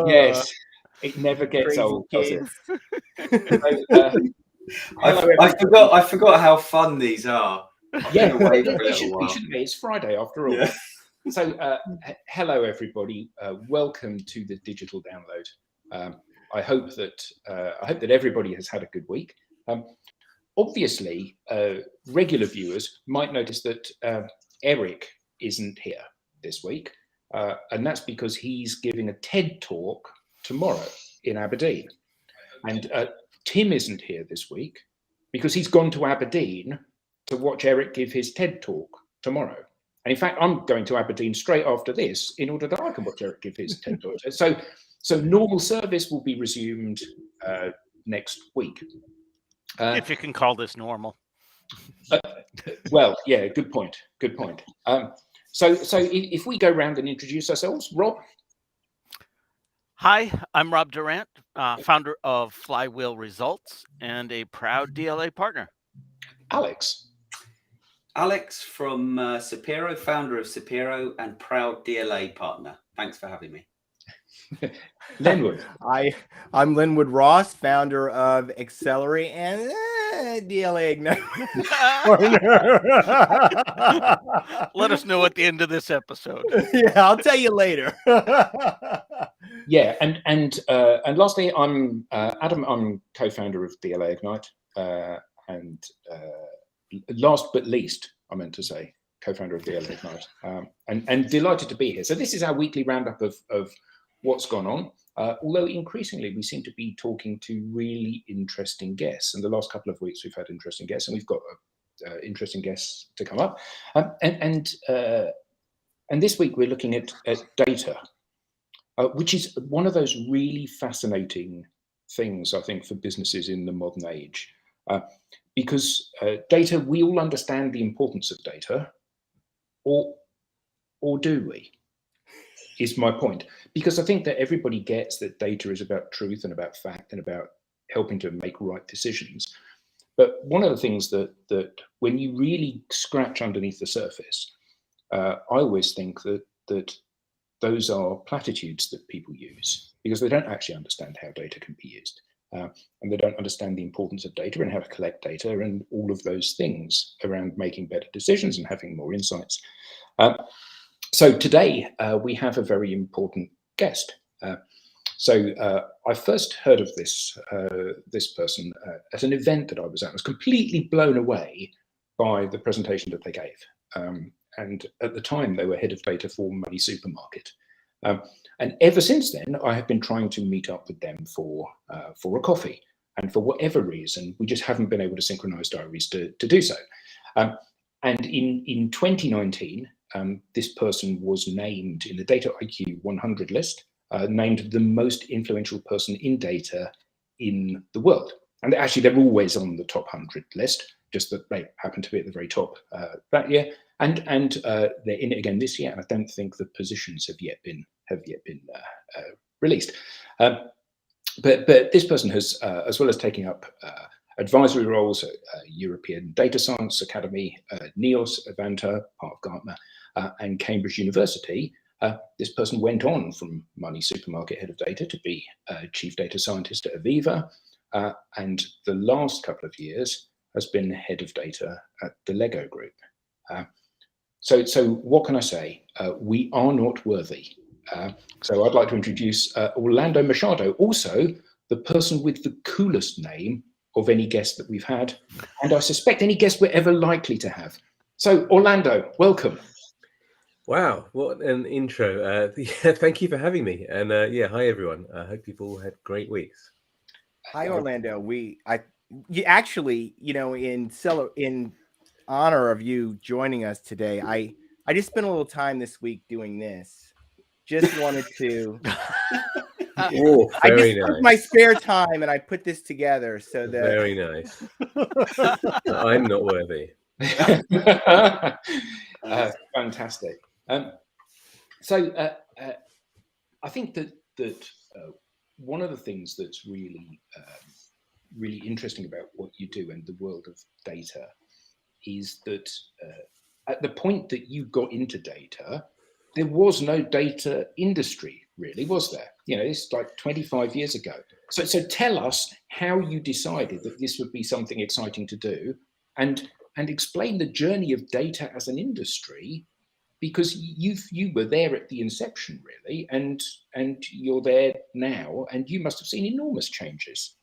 Yes, it never gets Crazy old, does it? kids. So, hello, everybody. I forgot how fun these are. I've Yeah, been away for a it little should be, while. shouldn't it? It's Friday after all. Yeah. So, hello, everybody. Welcome to the digital download. I hope that everybody has had a good week. Obviously, regular viewers might notice that Eric isn't here this week, and that's because he's giving a TED talk tomorrow in Aberdeen. And Tim isn't here this week because he's gone to Aberdeen to watch Eric give his TED talk tomorrow. And in fact, I'm going to Aberdeen straight after this in order that I can watch Eric give his TED talk. So normal service will be resumed next week. If you can call this normal. Well, yeah, good point. Good point. So if we go around and introduce ourselves, Rob. Hi, I'm Rob Durant, founder of Flywheel Results and a proud DLA partner. Alex. Alex from Sapiro, founder of Sapiro and proud DLA partner. Thanks for having me. Linwood. I'm Linwood Ross, founder of Accelerate and DLA Ignite. Let us know at the end of this episode. Yeah, I'll tell you later. Yeah, and lastly, I'm Adam. I'm co-founder of DLA Ignite, and last but least, I meant to say, co-founder of DLA Ignite, and delighted to be here. So this is our weekly roundup of what's gone on. Although increasingly we seem to be talking to really interesting guests, and the last couple of weeks we've had interesting guests, and we've got interesting guests to come up, and this week we're looking at data. Which is one of those really fascinating things, I think, for businesses in the modern age. Because data, we all understand the importance of data, or do we? Is my point. Because I think that everybody gets that data is about truth and about fact and about helping to make right decisions. But one of the things that when you really scratch underneath the surface, I always think that those are platitudes that people use because they don't actually understand how data can be used. And they don't understand the importance of data and how to collect data and all of those things around making better decisions and having more insights. So today we have a very important guest. I first heard of this person at an event that I was at. I was completely blown away by the presentation that they gave. And at the time, they were head of data for Money Supermarket. And ever since then, I have been trying to meet up with them for a coffee. And for whatever reason, we just haven't been able to synchronize diaries to do so. And in 2019, this person was named in the DataIQ 100 list, named the most influential person in data in the world. And actually, they're always on the top 100 list, just that they happen to be at the very top that year. And they're in it again this year, and I don't think the positions have yet been released. But this person has, as well as taking up advisory roles at European Data Science Academy, NEOS, Avanta, part of Gartner, and Cambridge University, this person went on from Money Supermarket head of data to be chief data scientist at Aviva, and the last couple of years has been head of data at the Lego Group. So what can I say? We are not worthy. So I'd like to introduce Orlando Machado, also the person with the coolest name of any guest that we've had, and I suspect any guest we're ever likely to have. So Orlando, welcome. Wow, what an intro. Yeah, thank you for having me. And yeah, hi everyone. I hope you've all had great weeks. Hi, Orlando. Actually, in honor of you joining us today, I just spent a little time this week doing this. Just wanted to. Oh, I very just nice. took my spare time and I put this together so that. Very nice. I'm not worthy. Fantastic. So I think that one of the things that's really interesting about what you do in the world of data is that at the point that you got into data, there was no data industry, really, was there? You know, it's like 25 years ago. So tell us how you decided that this would be something exciting to do, and explain the journey of data as an industry, because you were there at the inception, really, and you're there now, and you must have seen enormous changes.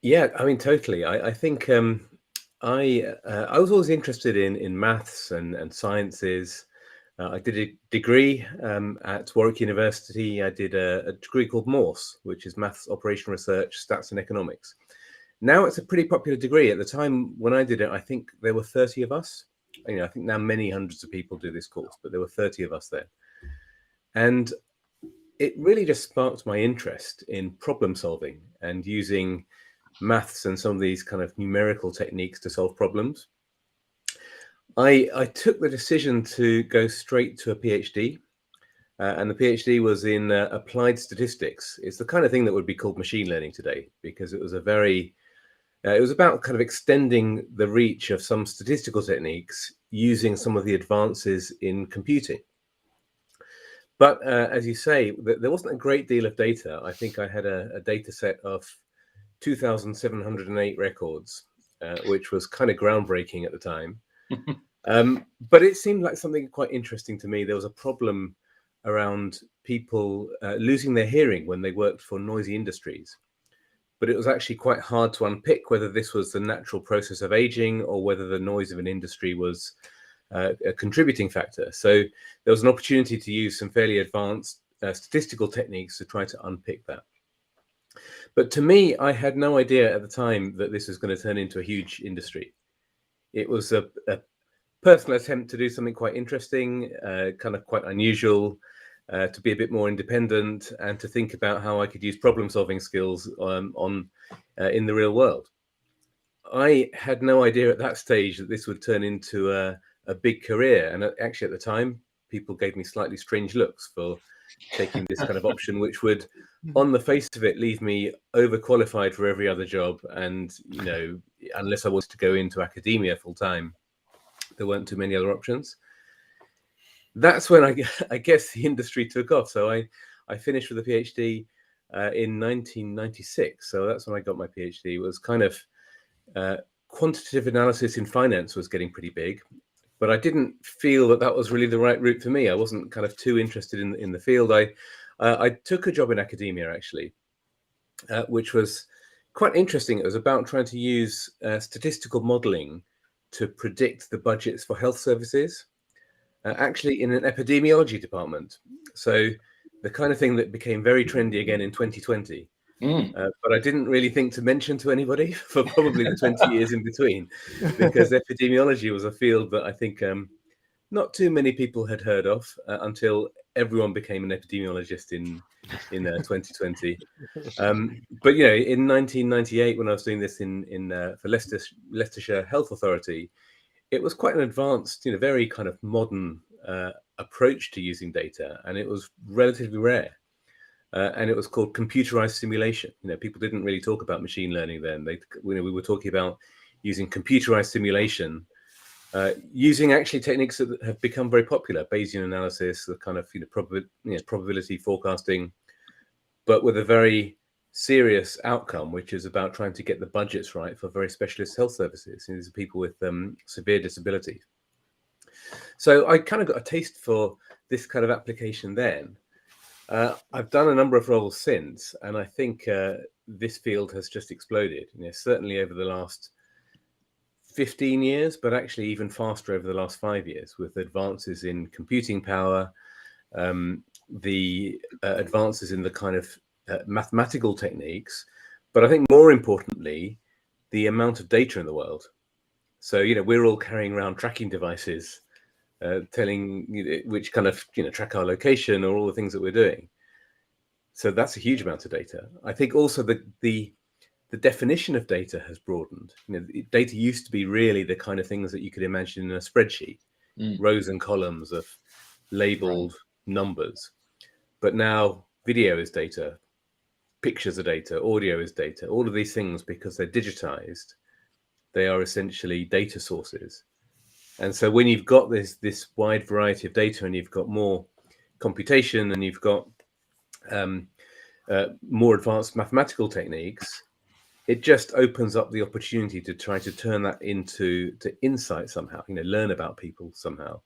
Yeah, I mean, totally. I think I was always interested in maths and sciences. I did a degree at Warwick University. I did a degree called Morse, which is Maths, Operational Research, Stats and Economics. Now it's a pretty popular degree. At the time when I did it, I think there were 30 of us. You know, I think now many hundreds of people do this course, but there were 30 of us then. And it really just sparked my interest in problem solving and using maths and some of these kind of numerical techniques to solve problems. I took the decision to go straight to a PhD, and the PhD was in applied statistics. It's the kind of thing that would be called machine learning today, because it was it was about kind of extending the reach of some statistical techniques using some of the advances in computing. But as you say, there wasn't a great deal of data. I think I had a data set of 2,708 records, which was kind of groundbreaking at the time. But it seemed like something quite interesting to me. There was a problem around people losing their hearing when they worked for noisy industries. But it was actually quite hard to unpick whether this was the natural process of aging or whether the noise of an industry was a contributing factor. So there was an opportunity to use some fairly advanced statistical techniques to try to unpick that. But to me, I had no idea at the time that this was going to turn into a huge industry. It was a personal attempt to do something quite interesting, kind of quite unusual, to be a bit more independent and to think about how I could use problem-solving skills in the real world. I had no idea at that stage that this would turn into a big career. And actually at the time, people gave me slightly strange looks for taking this kind of option, which would, on the face of it, leave me overqualified for every other job. And, you know, unless I wanted to go into academia full time, there weren't too many other options. That's when I guess the industry took off. So I finished with a PhD in 1996. So that's when I got my PhD. It was kind of quantitative analysis in finance was getting pretty big, but I didn't feel that was really the right route for me. I wasn't kind of too interested in the field. I took a job in academia, actually, which was quite interesting. It was about trying to use statistical modeling to predict the budgets for health services, actually in an epidemiology department. So the kind of thing that became very trendy again in 2020. But I didn't really think to mention to anybody for probably the 20 years in between, because epidemiology was a field that I think not too many people had heard of until everyone became an epidemiologist in 2020. But you know, in 1998, when I was doing this for Leicestershire Health Authority, it was quite an advanced, you know, very kind of modern approach to using data, and it was relatively rare. And it was called computerized simulation. You know, people didn't really talk about machine learning then. We were talking about using computerized simulation, using actually techniques that have become very popular, Bayesian analysis, the kind of probability forecasting, but with a very serious outcome, which is about trying to get the budgets right for very specialist health services. And these are people with severe disabilities. So I kind of got a taste for this kind of application then. I've done a number of roles since, and I think this field has just exploded. You know, certainly over the last 15 years, but actually even faster over the last 5 years, with advances in computing power, the advances in the kind of mathematical techniques, but I think more importantly, the amount of data in the world. So, you know, we're all carrying around tracking devices, telling which kind of, you know, track our location or all the things that we're doing. So that's a huge amount of data. I think also the definition of data has broadened. You know, data used to be really the kind of things that you could imagine in a spreadsheet, rows and columns of labeled numbers. But now video is data, pictures are data, audio is data, all of these things, because they're digitized, they are essentially data sources. And so when you've got this wide variety of data, and you've got more computation, and you've got more advanced mathematical techniques, it just opens up the opportunity to try to turn that into insight somehow, learn about people somehow.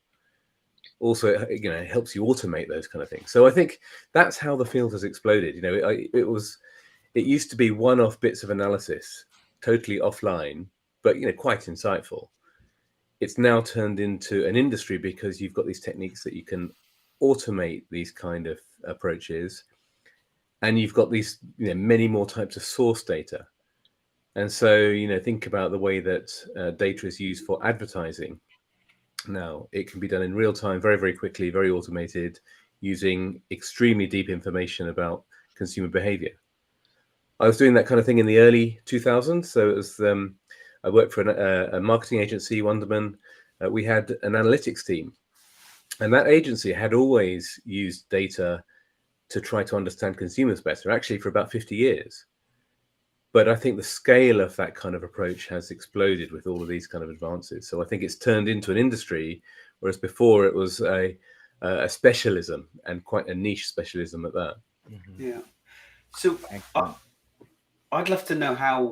Also, it helps you automate those kind of things. So I think that's how the field has exploded. It used to be one-off bits of analysis, totally offline, but quite insightful. It's now turned into an industry because you've got these techniques that you can automate these kind of approaches, and you've got these many more types of source data. And so think about the way that data is used for advertising. Now it can be done in real time, very, very quickly, very automated, using extremely deep information about consumer behavior. I was doing that kind of thing in the early 2000s. So it was I worked for a marketing agency, Wonderman. We had an analytics team, and that agency had always used data to try to understand consumers better, actually for about 50 years. But I think the scale of that kind of approach has exploded with all of these kind of advances. So I think it's turned into an industry, whereas before it was a specialism, and quite a niche specialism at that. Yeah. So I'd love to know how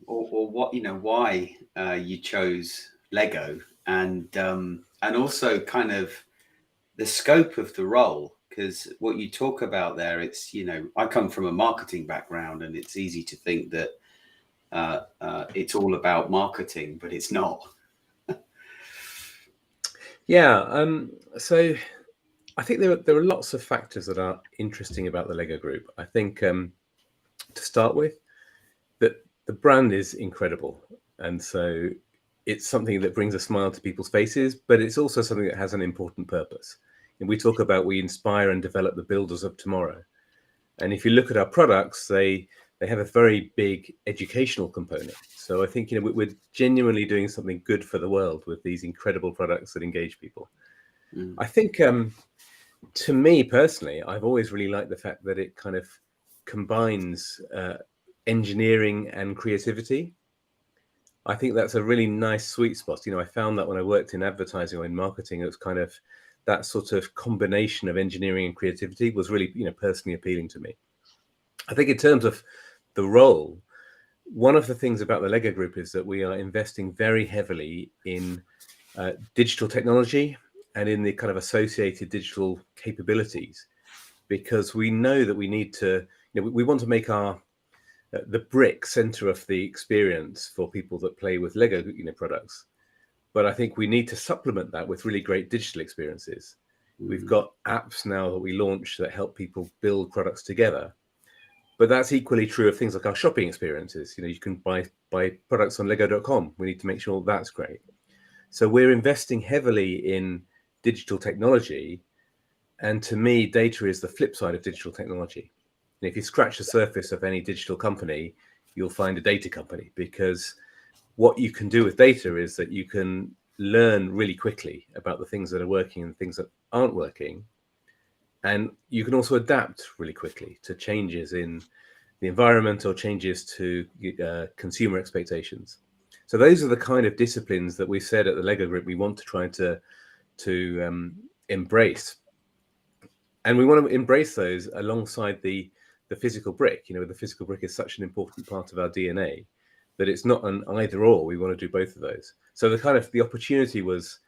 or what why you chose Lego, and also kind of the scope of the role, because what you talk about there, it's I come from a marketing background, and it's easy to think that it's all about marketing, but it's not. Yeah. So I think there are lots of factors that are interesting about the Lego Group. I think to start with, that the brand is incredible, and so it's something that brings a smile to people's faces, but it's also something that has an important purpose. And we talk about, we inspire and develop the builders of tomorrow. And if you look at our products, they have a very big educational component. So I think we're genuinely doing something good for the world with these incredible products that engage people. I think to me personally, I've always really liked the fact that it kind of combines engineering and creativity. I think that's a really nice sweet spot. I found that when I worked in advertising or in marketing, it was kind of that sort of combination of engineering and creativity was really, personally appealing to me. I think in terms of the role, one of the things about the Lego Group is that we are investing very heavily in digital technology and in the kind of associated digital capabilities, because we know that we need to, we want to make the brick center of the experience for people that play with Lego products. But I think we need to supplement that with really great digital experiences. We've got apps now that we launch that help people build products together. But that's equally true of things like our shopping experiences. You can buy products on lego.com. We need to make sure that's great. So we're investing heavily in digital technology. And to me, data is the flip side of digital technology. And if you scratch the surface of any digital company, you'll find a data company, because what you can do with data is that you can learn really quickly about the things that are working and things that aren't working. And you can also adapt really quickly to changes in the environment or changes to consumer expectations. So those are the kind of disciplines that we said at the Lego Group we want to try to embrace. And we want to embrace those alongside the physical brick. The physical brick is such an important part of our DNA that it's not an either or. We want to do both of those. So the opportunity was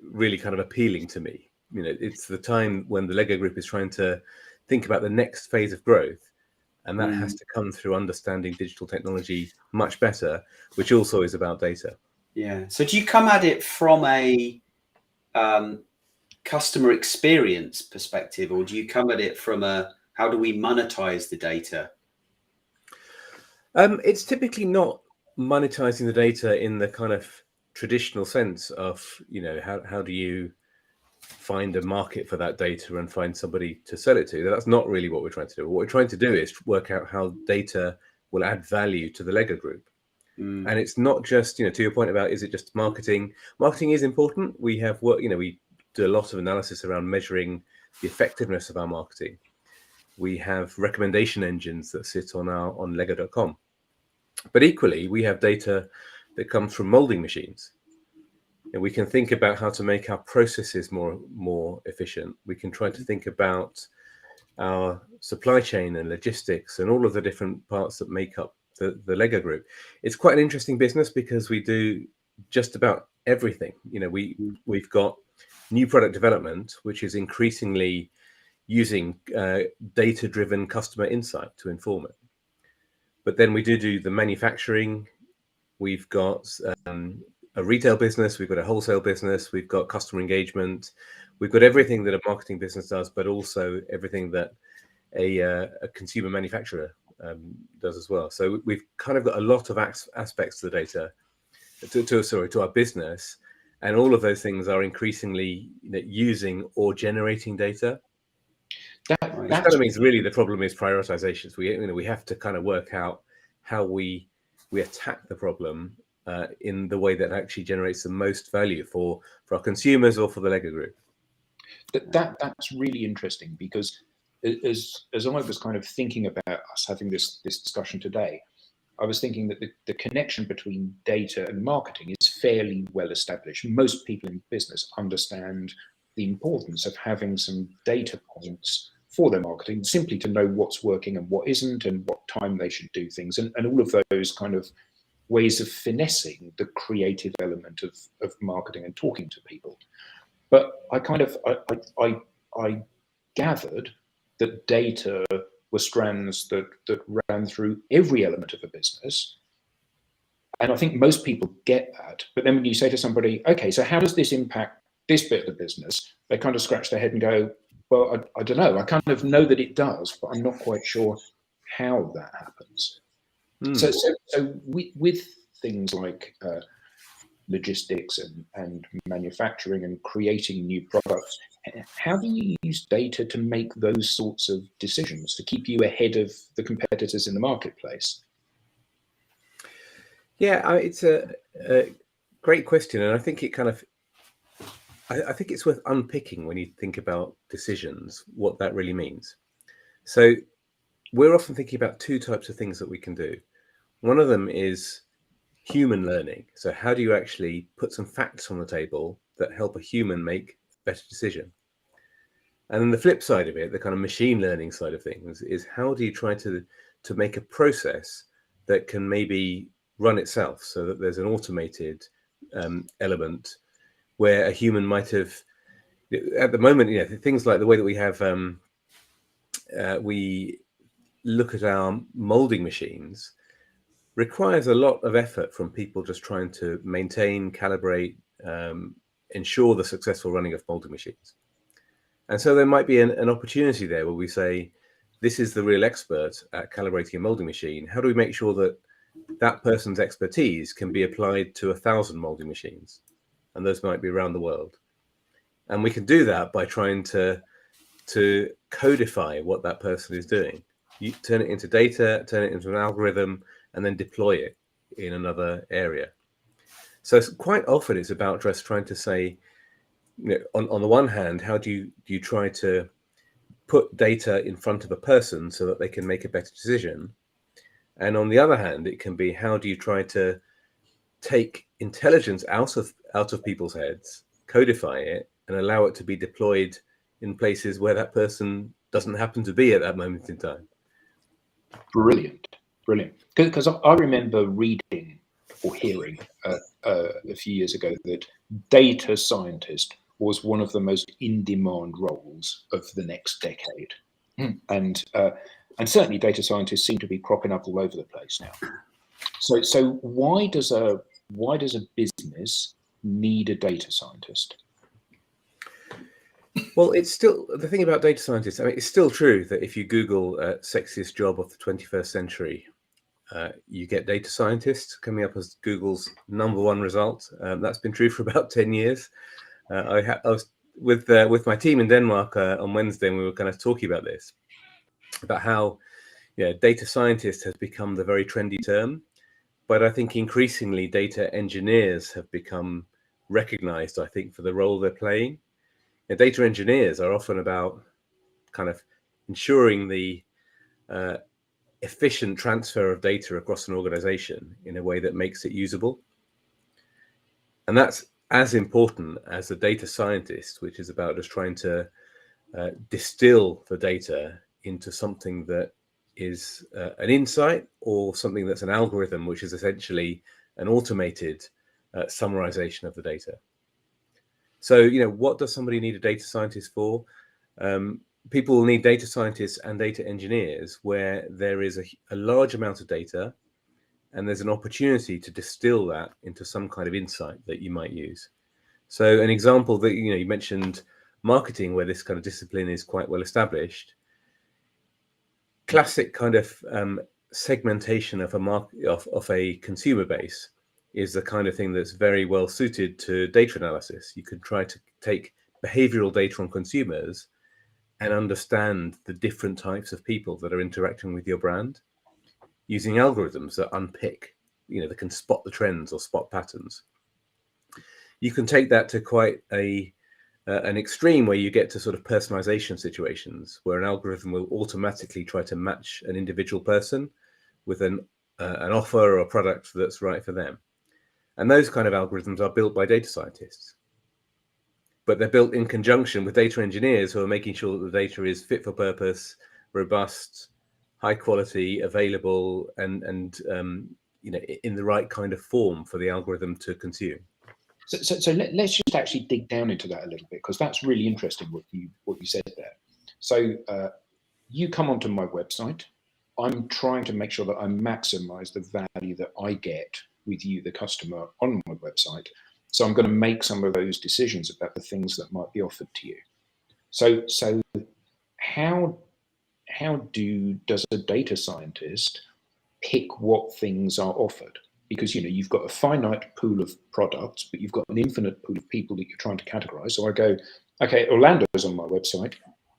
really kind of appealing to me. It's the time when the Lego Group is trying to think about the next phase of growth, and that has to come through understanding digital technology much better, which also is about data. Yeah. So do you come at it from a customer experience perspective, or do you come at it from a how do we monetize the data? It's typically not monetizing the data in the kind of traditional sense of, how do you find a market for that data and find somebody to sell it to? That's not really what we're trying to do. What we're trying to do is work out how data will add value to the Lego Group. And it's not just, to your point about, is it just marketing? Marketing is important. We have work, we do a lot of analysis around measuring the effectiveness of our marketing. We have recommendation engines that sit on lego.com. But equally, we have data that comes from molding machines. And we can think about how to make our processes more efficient. We can try to think about our supply chain and logistics and all of the different parts that make up the Lego group. It's quite an interesting business because we do just about everything. You know, we've got new product development, which is increasingly using data-driven customer insight to inform it. But then we do the manufacturing. We've got a retail business, we've got a wholesale business, we've got customer engagement, we've got everything that a marketing business does, but also everything that a consumer manufacturer does as well. So we've kind of got a lot of aspects to the data, to our business, and all of those things are increasingly using or generating data. Which kind of means really the problem is prioritizations. We have to kind of work out how we attack the problem in the way that actually generates the most value for our consumers or for the Lego group. That's really interesting, because as I was kind of thinking about us having this discussion today, I was thinking that the connection between data and marketing is fairly well established. Most people in business understand the importance of having some data points for their marketing, simply to know what's working and what isn't, and what time they should do things, and all of those kind of ways of finessing the creative element of marketing and talking to people. But I gathered that data were strands that ran through every element of a business. And I think most people get that. But then when you say to somebody, okay, so how does this impact this bit of the business? They kind of scratch their head and go, well, I don't know. I kind of know that it does, but I'm not quite sure how that happens. So with things like logistics and manufacturing and creating new products, how do you use data to make those sorts of decisions to keep you ahead of the competitors in the marketplace? Yeah, it's a great question, and I think it kind of, I think it's worth unpicking when you think about decisions, what that really means. So we're often thinking about two types of things that we can do. One of them is human learning. So how do you actually put some facts on the table that help a human make a better decision? And then the flip side of it, the kind of machine learning side of things, is how do you try to make a process that can maybe run itself, so that there's an automated element where a human might have, at the moment, things like the way that we have, we look at our molding machines, requires a lot of effort from people just trying to maintain, calibrate, ensure the successful running of molding machines. And so there might be an opportunity there where we say, this is the real expert at calibrating a molding machine. How do we make sure that that person's expertise can be applied to 1,000 molding machines? And those might be around the world. And we can do that by trying to codify what that person is doing. You turn it into data, turn it into an algorithm, and then deploy it in another area. So quite often it's about just trying to say, on the one hand, how do you try to put data in front of a person so that they can make a better decision? And on the other hand, it can be, how do you try to take intelligence out of people's heads, codify it, and allow it to be deployed in places where that person doesn't happen to be at that moment in time? Brilliant. Because I remember reading or hearing a few years ago that data scientist was one of the most in-demand roles of the next decade. And certainly data scientists seem to be cropping up all over the place now. So why does a business need a data scientist? Well, it's still, the thing about data scientists, I mean, it's still true that if you Google sexiest job of the 21st century, you get data scientists coming up as Google's #1 result. That's been true for about 10 years. I was with my team in Denmark on Wednesday, and we were kind of talking about this, about how data scientist has become the very trendy term. But I think increasingly data engineers have become recognized, I think, for the role they're playing. And data engineers are often about kind of ensuring the efficient transfer of data across an organization in a way that makes it usable. And that's as important as the data scientist, which is about just trying to distill the data into something that is an insight, or something that's an algorithm, which is essentially an automated summarization of the data. So, what does somebody need a data scientist for? People will need data scientists and data engineers where there is a large amount of data, and there's an opportunity to distill that into some kind of insight that you might use. So an example that, you mentioned marketing, where this kind of discipline is quite well established. Classic kind of segmentation of a consumer base is the kind of thing that's very well suited to data analysis. You can try to take behavioral data on consumers and understand the different types of people that are interacting with your brand, using algorithms that unpick, that can spot the trends or spot patterns. You can take that to quite an extreme, where you get to sort of personalization situations, where an algorithm will automatically try to match an individual person with an offer or a product that's right for them. And those kind of algorithms are built by data scientists, but they're built in conjunction with data engineers who are making sure that the data is fit for purpose, robust, high quality, available, and in the right kind of form for the algorithm to consume. So let's just actually dig down into that a little bit, because that's really interesting what you said there. So you come onto my website. I'm trying to make sure that I maximize the value that I get with you, the customer, on my website. So I'm going to make some of those decisions about the things that might be offered to you. So how does a data scientist pick what things are offered? Because you've got a finite pool of products, but you've got an infinite pool of people that you're trying to categorize. So I go, okay, Orlando's on my website.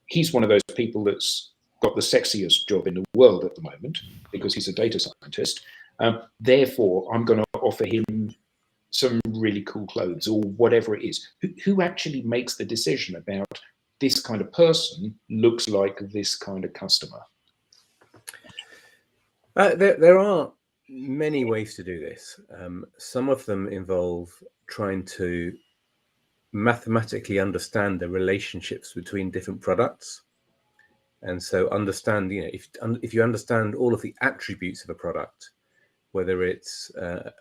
He's one of those people that's got the sexiest job in the world at the moment because he's a data scientist. Therefore, I'm going to offer him some really cool clothes or whatever it is. Who actually makes the decision about this kind of person looks like this kind of customer? There are many ways to do this. Some of them involve trying to mathematically understand the relationships between different products. And so understand, if you understand all of the attributes of a product, whether it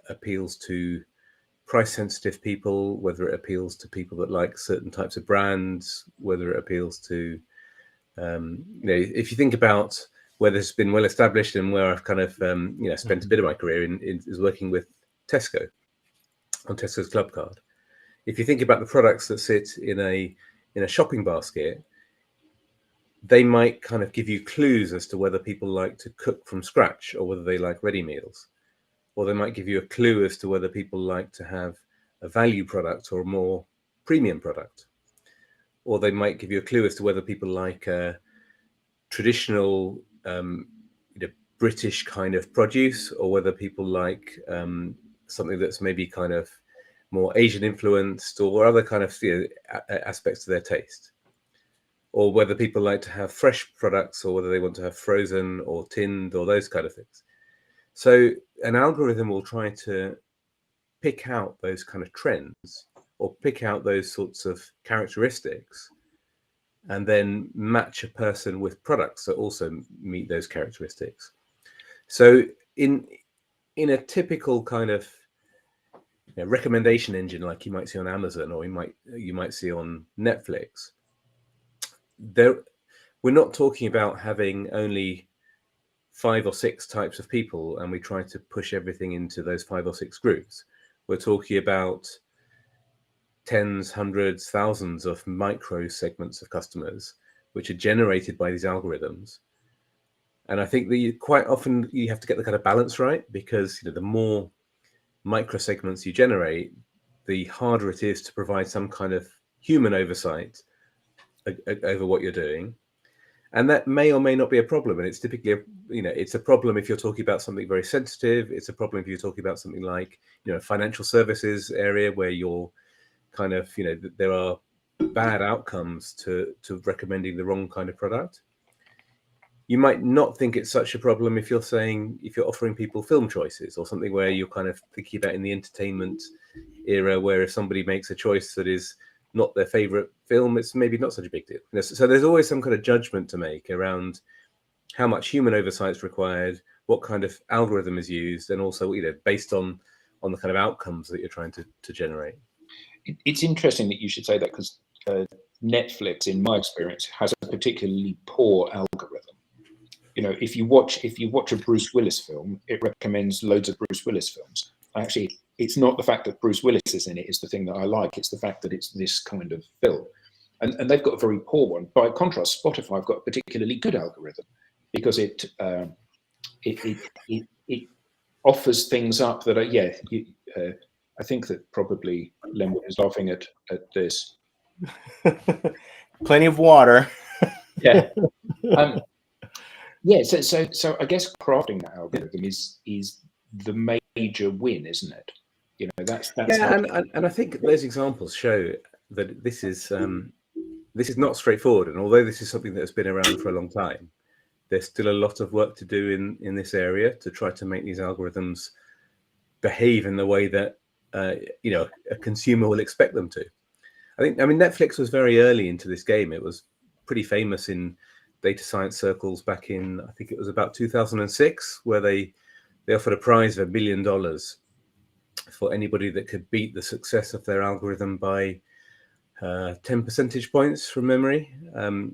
appeals to price sensitive people, whether it appeals to people that like certain types of brands, whether it appeals to, if you think about where this has been well established and where I've kind of, spent a bit of my career is working with Tesco on Tesco's Club Card. If you think about the products that sit in a shopping basket, they might kind of give you clues as to whether people like to cook from scratch or whether they like ready meals. Or they might give you a clue as to whether people like to have a value product or a more premium product. Or they might give you a clue as to whether people like a traditional British kind of produce, or whether people like something that's maybe kind of more Asian influenced, or other kind of aspects to their taste. Or whether people like to have fresh products, or whether they want to have frozen or tinned, or those kind of things. So an algorithm will try to pick out those kind of trends, or pick out those sorts of characteristics, and then match a person with products that also meet those characteristics. So in a typical kind of recommendation engine, like you might see on Amazon, or you might see on Netflix, we're not talking about having only 5 or 6 types of people and we try to push everything into those 5 or 6 groups. We're talking about tens, hundreds, thousands of micro segments of customers which are generated by these algorithms. And I think that quite often you have to get the kind of balance right, because the more micro segments you generate, the harder it is to provide some kind of human oversight over what you're doing. And that may or may not be a problem. And it's typically, it's a problem if you're talking about something very sensitive. It's a problem if you're talking about something like, financial services area, where you're kind of, there are bad outcomes to recommending the wrong kind of product. you might not think it's such a problem if you're offering people film choices or something where you're kind of thinking about in the entertainment era, where if somebody makes a choice that is not their favorite film, it's maybe not such a big deal. So there's always some kind of judgment to make around how much human oversight is required, what kind of algorithm is used, and also, based on the kind of outcomes that you're trying to generate. It's interesting that you should say that, because Netflix, in my experience, has a particularly poor algorithm. If you watch a Bruce Willis film, it recommends loads of Bruce Willis films. Actually, it's not the fact that Bruce Willis is in it is the thing that I like. It's the fact that it's this kind of film, and they've got a very poor one. By contrast, Spotify have got a particularly good algorithm, because it offers things up that are I think that probably Lemwood is laughing at this. Plenty of water. Yeah. Yeah. So I guess crafting that algorithm is the major win, isn't it? That's yeah, and I think those examples show that this is not straightforward. And although this is something that has been around for a long time, there's still a lot of work to do in this area to try to make these algorithms behave in the way that a consumer will expect them to. Netflix was very early into this game. It was pretty famous in data science circles back in, I think it was about 2006, where they offered a prize of $1 million for anybody that could beat the success of their algorithm by 10 percentage points from memory.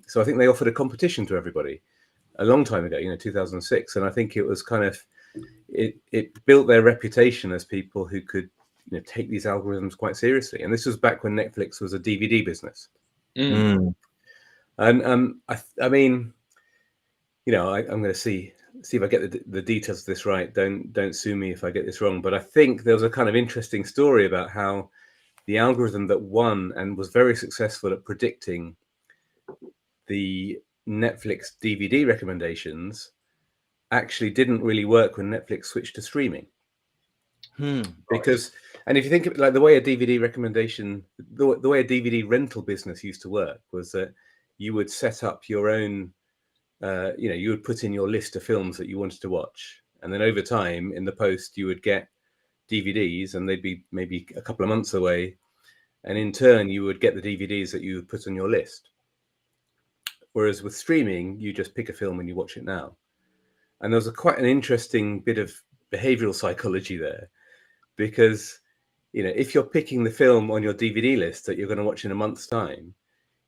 So I think they offered a competition to everybody a long time ago, 2006. And I think it was kind of, it built their reputation as people who could take these algorithms quite seriously. And this was back when Netflix was a DVD business. And I'm going to see if I get the details of this right. Don't sue me if I get this wrong, but I think there was a kind of interesting story about how the algorithm that won and was very successful at predicting the Netflix DVD recommendations actually didn't really work when Netflix switched to streaming. Because, and if you think of like the way a DVD recommendation, the way a DVD rental business used to work was that you would set up your own, you would put in your list of films that you wanted to watch. And then over time in the post, you would get DVDs and they'd be maybe a couple of months away. And in turn, you would get the DVDs that you would put on your list. Whereas with streaming, you just pick a film and you watch it now. And there was quite an interesting bit of behavioral psychology there, because, if you're picking the film on your DVD list that you're going to watch in a month's time,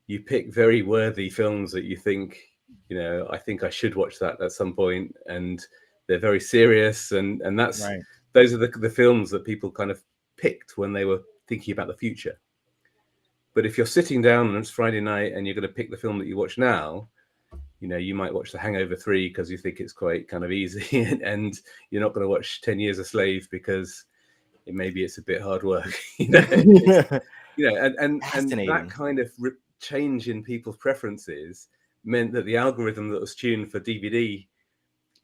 you pick very worthy films that you think, I think I should watch that at some point, and they're very serious, and that's right. Those are the films that people kind of picked when they were thinking about the future. But if you're sitting down and it's Friday night and you're going to pick the film that you watch now, you might watch The Hangover 3 because you think it's quite kind of easy, and you're not going to watch 10 Years a Slave because maybe it's a bit hard work, and that kind of change in people's preferences meant that the algorithm that was tuned for DVD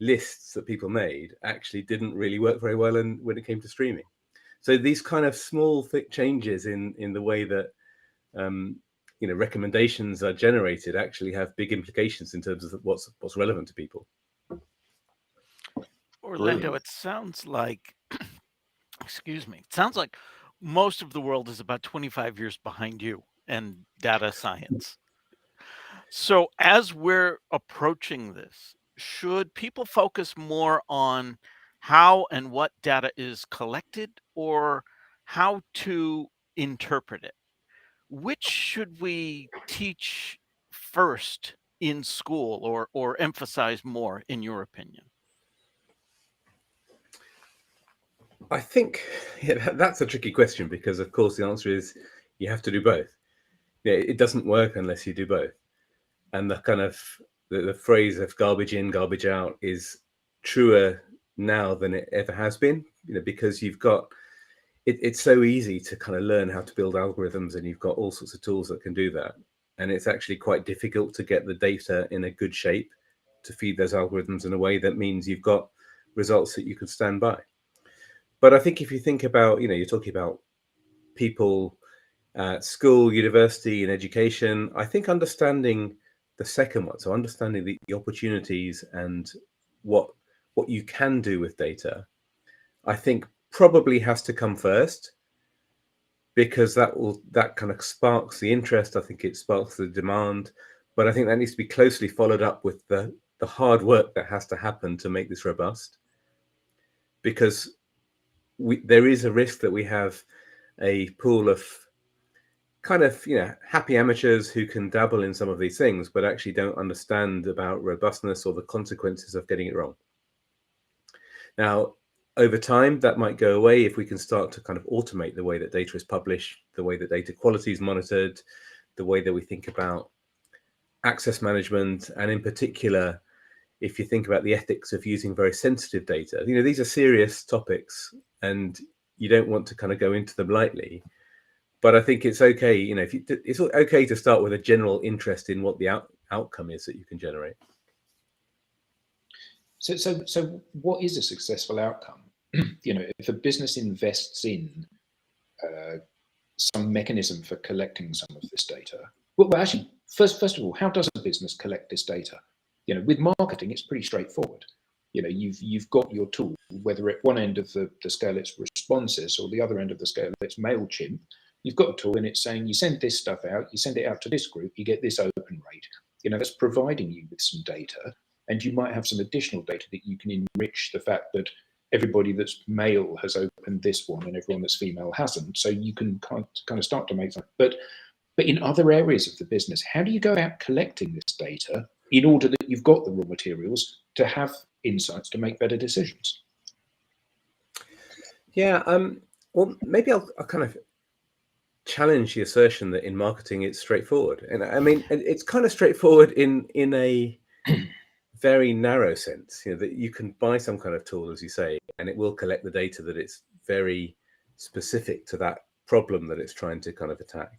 lists that people made actually didn't really work very well when it came to streaming. So these kind of small changes in the way that recommendations are generated actually have big implications in terms of what's relevant to people. Orlando, Brilliant. It sounds like, excuse me, it sounds like most of the world is about 25 years behind you and data science. So as we're approaching this, should people focus more on how and what data is collected, or how to interpret it? Which should we teach first in school, or emphasize more, in your opinion? I think that's a tricky question, because of course the answer is you have to do both. It doesn't work unless you do both. And the kind of the phrase of garbage in, garbage out is truer now than it ever has been, because you've got it's so easy to kind of learn how to build algorithms, and you've got all sorts of tools that can do that. And it's actually quite difficult to get the data in a good shape to feed those algorithms in a way that means you've got results that you can stand by. But I think if you think about, you're talking about people at school, university, and education, I think understanding the second one, so understanding the opportunities and what you can do with data, I think probably has to come first, because that kind of sparks the interest. I think it sparks the demand, but I think that needs to be closely followed up with the hard work that has to happen to make this robust, because there is a risk that we have a pool of kind of, you know, happy amateurs who can dabble in some of these things, but actually don't understand about robustness or the consequences of getting it wrong. Now, over time, that might go away if we can start to kind of automate the way that data is published, the way that data quality is monitored, the way that we think about access management, and in particular, if you think about the ethics of using very sensitive data. You know, these are serious topics, and you don't want to kind of go into them lightly. But I think it's okay, you know, it's okay to start with a general interest in what the outcome is that you can generate. So what is a successful outcome? You know, if a business invests in some mechanism for collecting some of this data, well actually, first of all, how does a business collect this data? You know, with marketing, it's pretty straightforward. You know, you've got your tool, whether at one end of the scale it's responses or the other end of the scale it's MailChimp. You've got a tool and it's saying you send this stuff out, you send it out to this group, you get this open rate. You know, that's providing you with some data, and you might have some additional data that you can enrich the fact that everybody that's male has opened this one and everyone that's female hasn't. So you can kind of start to make that. But in other areas of the business, how do you go about collecting this data in order that you've got the raw materials to have insights to make better decisions? Yeah, well, maybe I'll kind of challenge the assertion that in marketing it's straightforward. And I mean, it's kind of straightforward in a very narrow sense, you know, that you can buy some kind of tool, as you say, and it will collect the data that it's very specific to that problem that it's trying to kind of attack.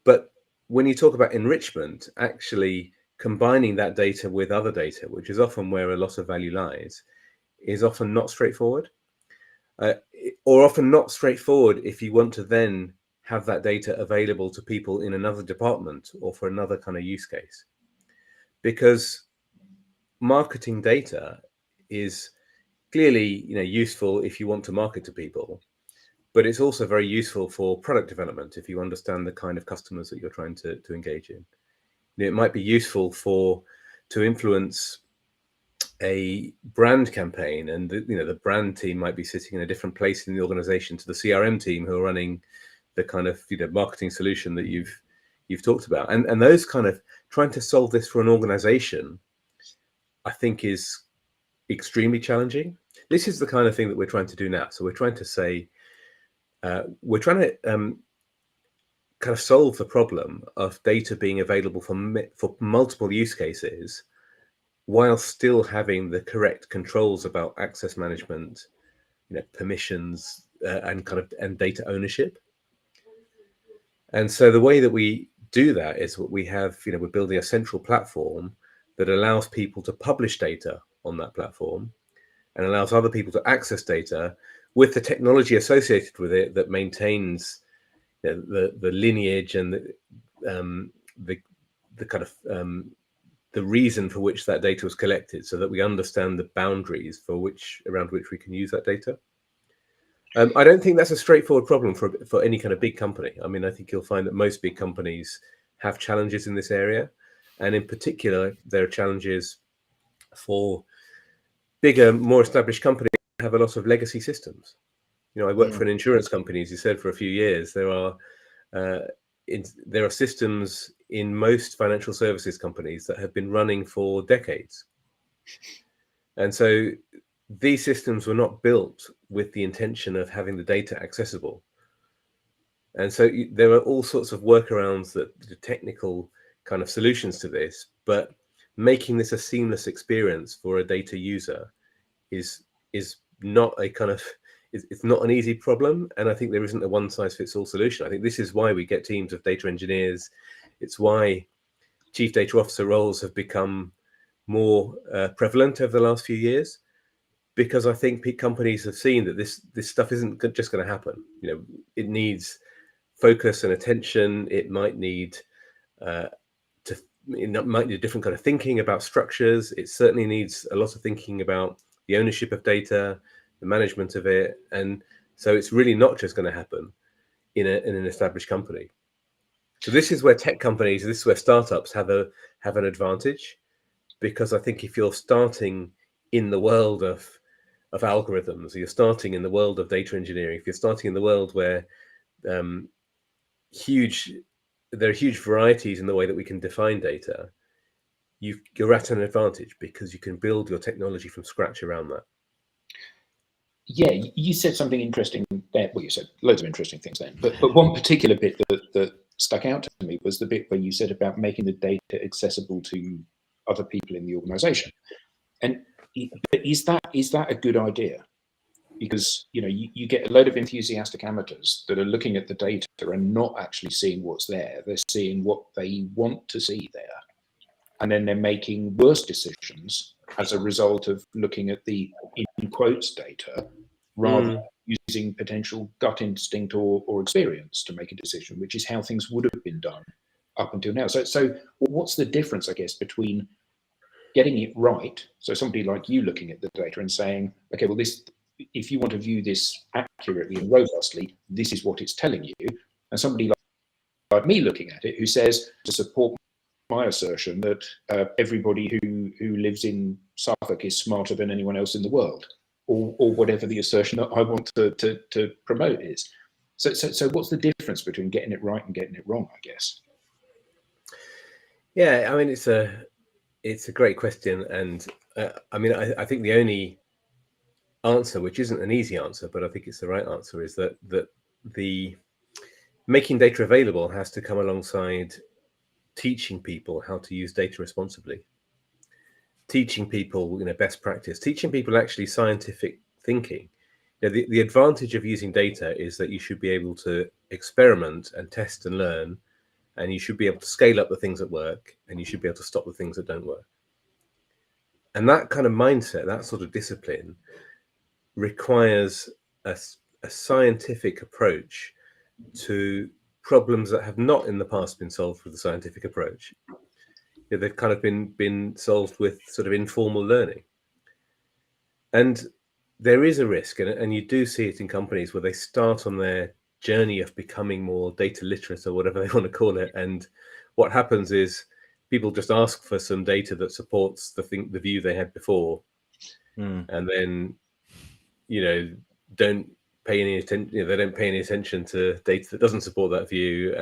But when you talk about enrichment, actually combining that data with other data, which is often where a lot of value lies, is often not straightforward, or often not straightforward if you want to then have that data available to people in another department or for another kind of use case. Because marketing data is clearly, you know, useful if you want to market to people, but it's also very useful for product development if you understand the kind of customers that you're trying to engage in. It might be useful to influence a brand campaign, and the brand team might be sitting in a different place in the organization to the CRM team who are running the kind of marketing solution that you've talked about, and those kind of trying to solve this for an organization, I think, is extremely challenging. This is the kind of thing that we're trying to do now. So we're trying to say, we're trying to kind of solve the problem of data being available for multiple use cases, while still having the correct controls about access management, permissions, and data ownership. And so the way that we do that is what we have, we're building a central platform that allows people to publish data on that platform and allows other people to access data with the technology associated with it that maintains the lineage and the kind of the reason for which that data was collected, so that we understand the boundaries around which we can use that data. I don't think that's a straightforward problem for any kind of big company. I mean, I think you'll find that most big companies have challenges in this area. And in particular, there are challenges for bigger, more established companies that have a lot of legacy systems. I work for an insurance company, as you said, for a few years. There are systems in most financial services companies that have been running for decades. And so these systems were not built with the intention of having the data accessible. And so there are all sorts of workarounds, the technical kind of solutions to this, but making this a seamless experience for a data user is not a kind of, it's not an easy problem. And I think there isn't a one size fits all solution. I think this is why we get teams of data engineers. It's why chief data officer roles have become more prevalent over the last few years, because I think companies have seen that this stuff isn't just going to happen. It needs focus and attention. It might need might need a different kind of thinking about structures. It certainly needs a lot of thinking about the ownership of data, the management of it. And so it's really not just going to happen in an established company. So this is where tech companies, this is where startups have an advantage, because I think if you're starting in the world of algorithms, you're starting in the world of data engineering, if you're starting in the world where there are huge varieties in the way that we can define data, you're at an advantage because you can build your technology from scratch around that. Yeah, you said something interesting there. Well, you said loads of interesting things then, but one particular bit that stuck out to me was the bit where you said about making the data accessible to other people in the organization. And is that a good idea? Because you get a load of enthusiastic amateurs that are looking at the data and not actually seeing what's there. They're seeing what they want to see there, and then they're making worse decisions as a result of looking at the in quotes data rather than using potential gut instinct or experience to make a decision, which is how things would have been done up until now. So what's the difference, I guess, between getting it right, so somebody like you looking at the data and saying, okay, well, this, if you want to view this accurately and robustly, this is what it's telling you, and somebody like me looking at it who says, to support my assertion that everybody who lives in Suffolk is smarter than anyone else in the world, or whatever the assertion that I want to promote is. So what's the difference between getting it right and getting it wrong, I guess? Yeah, I mean, it's a great question, and I mean, I think the only answer, which isn't an easy answer, but I think it's the right answer, is that the making data available has to come alongside teaching people how to use data responsibly, teaching people best practice, teaching people actually scientific thinking. The advantage of using data is that you should be able to experiment and test and learn, and you should be able to scale up the things that work, and you should be able to stop the things that don't work. And that kind of mindset, that sort of discipline, requires a scientific approach to problems that have not in the past been solved with a scientific approach. They've kind of been solved with sort of informal learning. And there is a risk, and you do see it in companies where they start on their journey of becoming more data literate, or whatever they want to call it. And what happens is people just ask for some data that supports the view they had before, and then don't pay any attention. They don't pay any attention to data that doesn't support that view,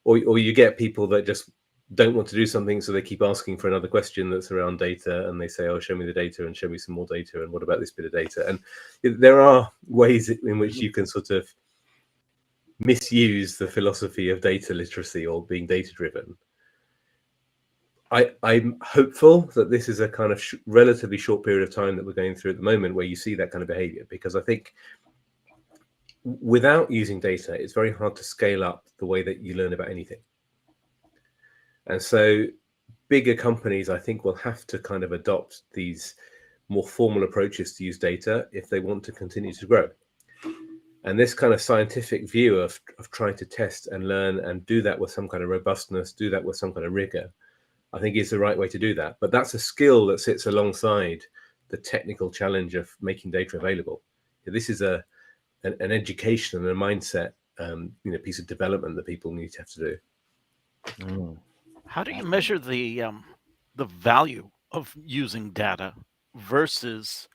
or you get people that just don't want to do something, so they keep asking for another question that's around data, and they say, "Oh, show me the data, and show me some more data, and what about this bit of data?" And there are ways in which you can sort of misuse the philosophy of data literacy or being data driven. I'm hopeful that this is a kind of relatively short period of time that we're going through at the moment where you see that kind of behavior, because I think without using data, it's very hard to scale up the way that you learn about anything. And so bigger companies, I think, will have to kind of adopt these more formal approaches to use data if they want to continue to grow. And this kind of scientific view of trying to test and learn and do that with some kind of robustness, do that with some kind of rigor, I think is the right way to do that. But that's a skill that sits alongside the technical challenge of making data available. This is an education and a mindset piece of development that people need to have to do. How do you measure the value of using data versus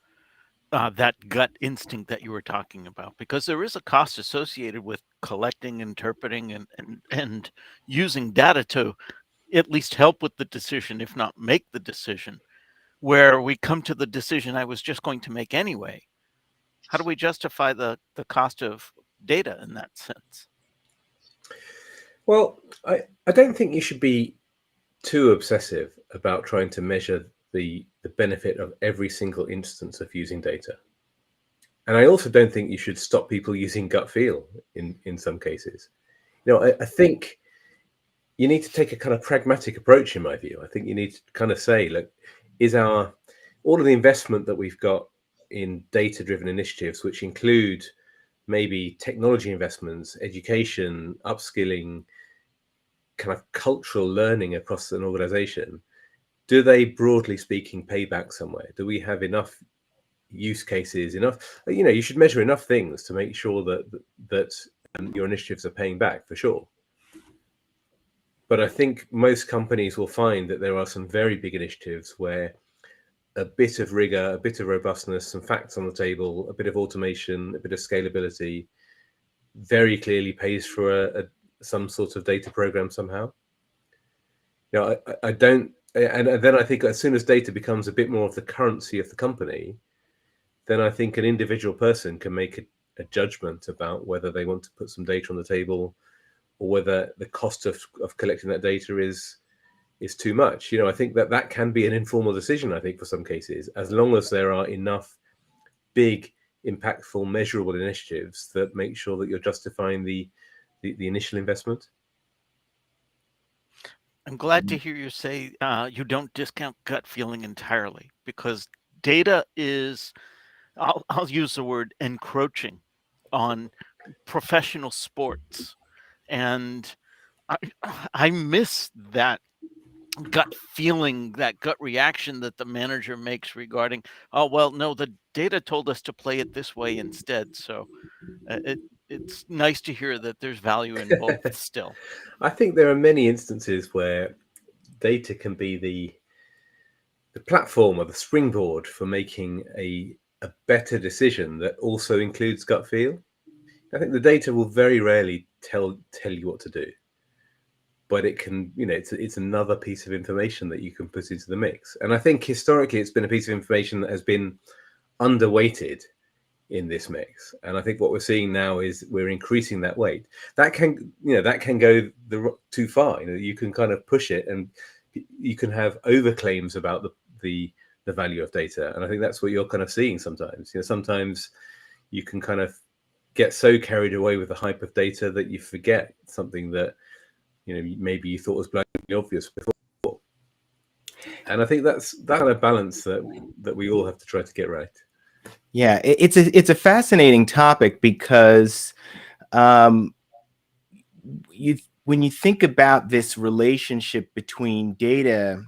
that gut instinct that you were talking about? Because there is a cost associated with collecting, interpreting, and using data to at least help with the decision, if not make the decision, where we come to the decision I was just going to make anyway. How do we justify the cost of data in that sense? Well, I don't think you should be too obsessive about trying to measure the benefit of every single instance of using data. And I also don't think you should stop people using gut feel in some cases. I think you need to take a kind of pragmatic approach, in my view. I think you need to kind of say, look, is all of the investment that we've got in data-driven initiatives, which include maybe technology investments, education, upskilling, kind of cultural learning across an organization, do they, broadly speaking, pay back somewhere? Do we have enough use cases, enough, you should measure enough things to make sure that your initiatives are paying back, for sure. But I think most companies will find that there are some very big initiatives where a bit of rigor, a bit of robustness, some facts on the table, a bit of automation, a bit of scalability very clearly pays for some sort of data program somehow. I don't, and then I think as soon as data becomes a bit more of the currency of the company, then I think an individual person can make a judgment about whether they want to put some data on the table, or whether the cost of collecting that data is too much. I think that can be an informal decision, I think, for some cases, as long as there are enough big, impactful, measurable initiatives that make sure that you're justifying the initial investment. I'm glad to hear you say you don't discount gut feeling entirely, because data is, I'll use the word, encroaching on professional sports. And I miss that gut feeling, that gut reaction that the manager makes regarding, oh, well, no, the data told us to play it this way instead. So it's nice to hear that there's value in both still. I think there are many instances where data can be the platform or the springboard for making a better decision that also includes gut feel. I think the data will very rarely tell you what to do, but it can, it's another piece of information that you can put into the mix. And I think historically it's been a piece of information that has been underweighted in this mix. And I think what we're seeing now is we're increasing that weight. That can go too far. You can kind of push it, and you can have overclaims about the value of data. And I think that's what you're kind of seeing sometimes. Sometimes you can kind of get so carried away with the hype of data that you forget something that maybe you thought was blatantly obvious before. And I think that's that kind of balance that we all have to try to get right. Yeah, it's a fascinating topic, because when you think about this relationship between data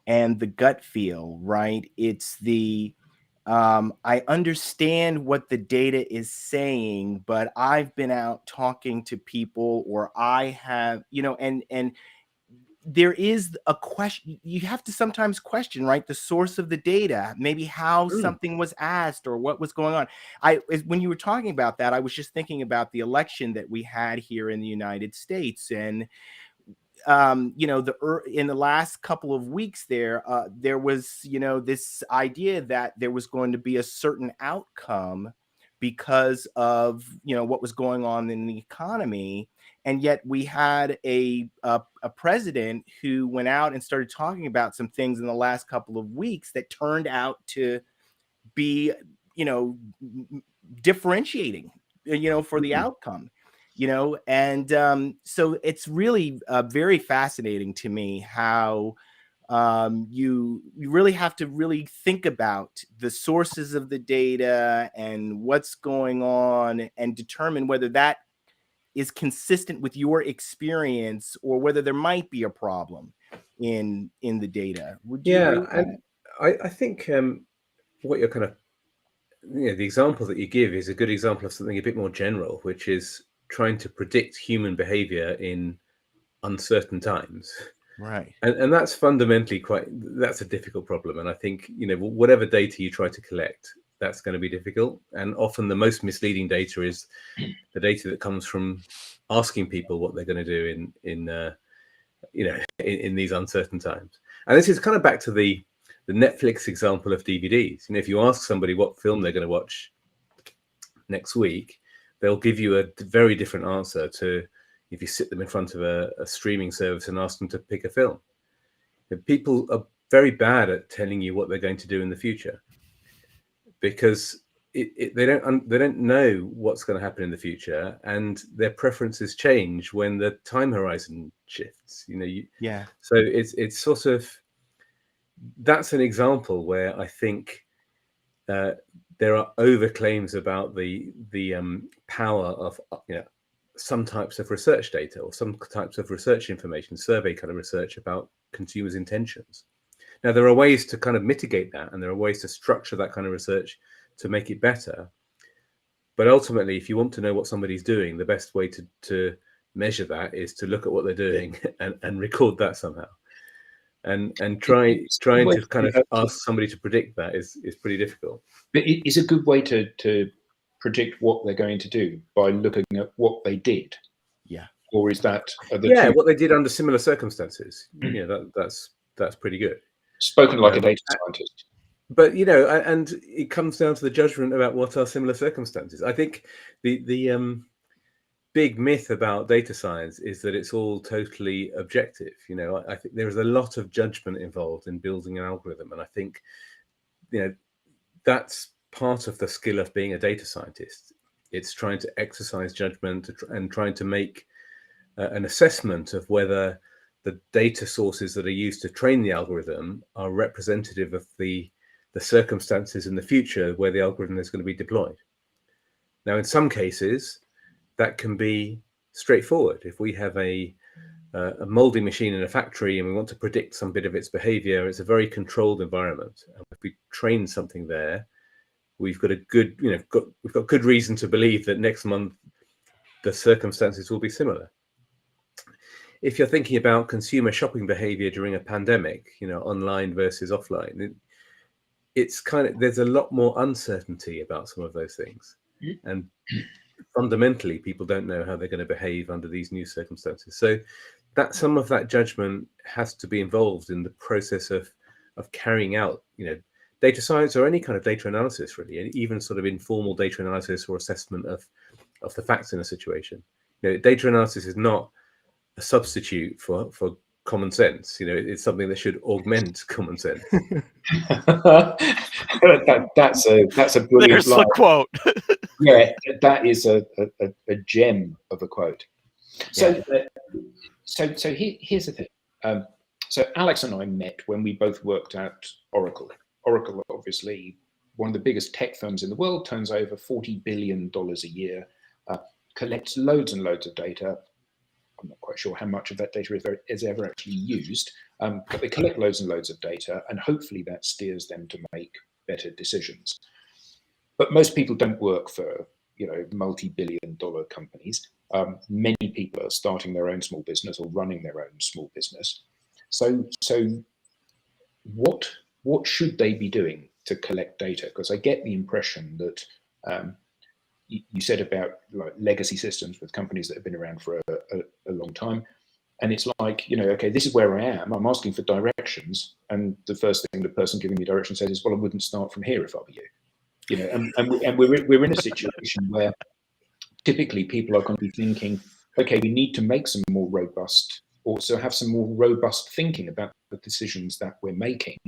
and the gut feel, right? It's I understand what the data is saying, but I've been out talking to people, or I have, and there is a question. You have to sometimes question, right, the source of the data, maybe how something was asked or what was going on. When you were talking about that, I was just thinking about the election that we had here in the United States. And in the last couple of weeks there was, this idea that there was going to be a certain outcome because of, what was going on in the economy. And yet we had a president who went out and started talking about some things in the last couple of weeks that turned out to be, differentiating, for the outcome. And so it's really very fascinating to me how you really have to really think about the sources of the data and what's going on, and determine whether that is consistent with your experience, or whether there might be a problem in the data. Would you agree with and I think what you're kind of, the example that you give is a good example of something a bit more general, which is trying to predict human behavior in uncertain times. Right. And that's fundamentally that's a difficult problem. And I think, whatever data you try to collect, that's going to be difficult. And often the most misleading data is the data that comes from asking people what they're going to do in these uncertain times. And this is kind of back to the Netflix example of DVDs. If you ask somebody what film they're going to watch next week, they'll give you a very different answer to if you sit them in front of a streaming service and ask them to pick a film. People are very bad at telling you what they're going to do in the future, because they don't know what's going to happen in the future, and their preferences change when the time horizon shifts. So it's sort of, that's an example where I think there are overclaims about the power of some types of research data or some types of research information, survey kind of research about consumers' intentions. Now, there are ways to kind of mitigate that, and there are ways to structure that kind of research to make it better. But ultimately, if you want to know what somebody's doing, the best way to measure that is to look at what they're doing and record that somehow. And trying to kind of ask somebody to predict that is pretty difficult. But it is a good way to predict what they're going to do by looking at what they did. Yeah. Or is that what they did under similar circumstances? That's pretty good. Spoken like a data scientist. But and it comes down to the judgment about what are similar circumstances. I think the big myth about data science is that it's all totally objective. I think there is a lot of judgment involved in building an algorithm, and I think that's part of the skill of being a data scientist. It's trying to exercise judgment and trying to make an assessment of whether the data sources that are used to train the algorithm are representative of the circumstances in the future where the algorithm is going to be deployed. Now, in some cases, that can be straightforward. If we have a molding machine in a factory and we want to predict some bit of its behavior, it's a very controlled environment. And if we train something there, we've got a good, we've got good reason to believe that next month the circumstances will be similar. If you're thinking about consumer shopping behavior during a pandemic, online versus offline, it's there's a lot more uncertainty about some of those things. And fundamentally, people don't know how they're going to behave under these new circumstances. So that some of that judgment has to be involved in the process of carrying out, data science or any kind of data analysis, really, and even sort of informal data analysis or assessment of the facts in a situation. Data analysis is not a substitute for common sense. It's something that should augment common sense. That's a brilliant There's line. the quote. Yeah, that is a gem of a quote. So here's the thing. So Alex and I met when we both worked at Oracle. Oracle, obviously, one of the biggest tech firms in the world, turns over $40 billion a year, collects loads and loads of data. I'm not quite sure how much of that data is ever actually used, but they collect loads and loads of data, and hopefully that steers them to make better decisions. But most people don't work for multi-billion-dollar companies. Many people are starting their own small business or running their own small business. So what should they be doing to collect data? Because I get the impression that you said about legacy systems with companies that have been around for a long time. And it's like, okay, this is where I am. I'm asking for directions. And the first thing the person giving me directions says is, well, I wouldn't start from here if I were you. And we're in a situation where typically people are going to be thinking, okay, we need to make some more robust, also have some more robust thinking about the decisions that we're making.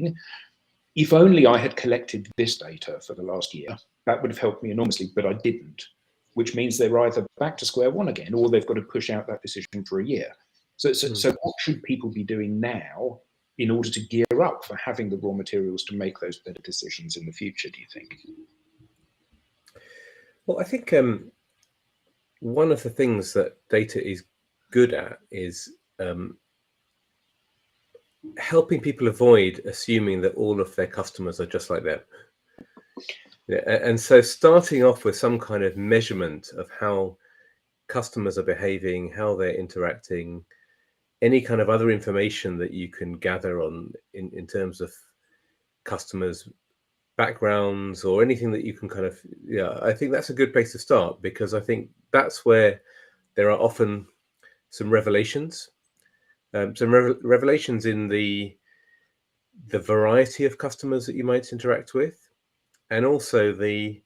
If only I had collected this data for the last year, that would have helped me enormously, but I didn't, which means they're either back to square one again, or they've got to push out that decision for a year. So what should people be doing now in order to gear up for having the raw materials to make those better decisions in the future, do you think? Well, I think one of the things that data is good at is helping people avoid assuming that all of their customers are just like them. And so starting off with some kind of measurement of how customers are behaving, how they're interacting, any kind of other information that you can gather on in terms of customers' backgrounds or anything that you can kind of, I think that's a good place to start, because I think that's where there are often some revelations. Revelations in the variety of customers that you might interact with, and also the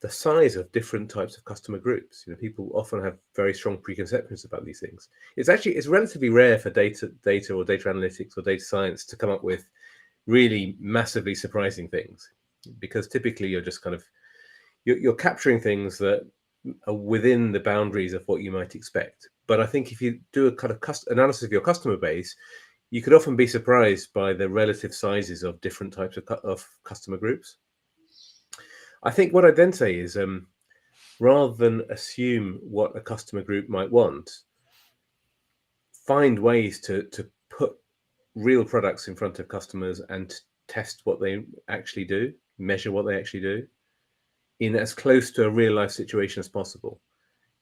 size of different types of customer groups. People often have very strong preconceptions about these things. It's relatively rare for data or data analytics or data science to come up with really massively surprising things, because typically you're just kind of you're capturing things that are within the boundaries of what you might expect. But I think if you do a kind of analysis of your customer base, you could often be surprised by the relative sizes of different types of customer groups. I think what I'd then say is rather than assume what a customer group might want, find ways to put real products in front of customers and test what they actually do, measure what they actually do in as close to a real life situation as possible.